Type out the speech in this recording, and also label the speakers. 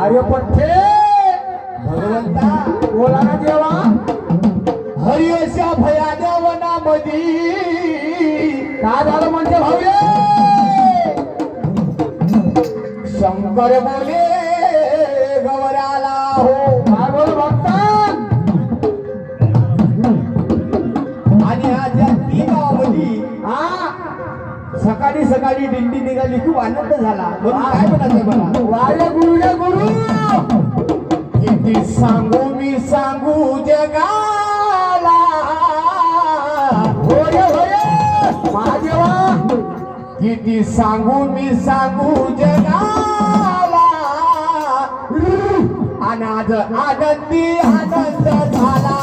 Speaker 1: अरे पठ्ठे
Speaker 2: भगवंता
Speaker 1: बोला ना देवा.
Speaker 2: हरी अशा भयाच्या वनामधी
Speaker 1: काय झालं म्हणजे भाऊये?
Speaker 2: शंकर बोले गवराला हो.
Speaker 1: काय बोल भक्तान?
Speaker 2: आणि आज या 3 गावामध्ये
Speaker 1: हा
Speaker 2: सकाळी सकाळी दिंडी निघाली, खूप आनंद झाला. म्हणून काय म्हणायचं मला,
Speaker 1: वारे गुरु रे गुरु.
Speaker 2: किती सांगू मी सांगू जगाला,
Speaker 1: होय होय महादेवा.
Speaker 2: किती सांगू मी सांगू जगाला. आणि आज आनंदी आनंद झाला.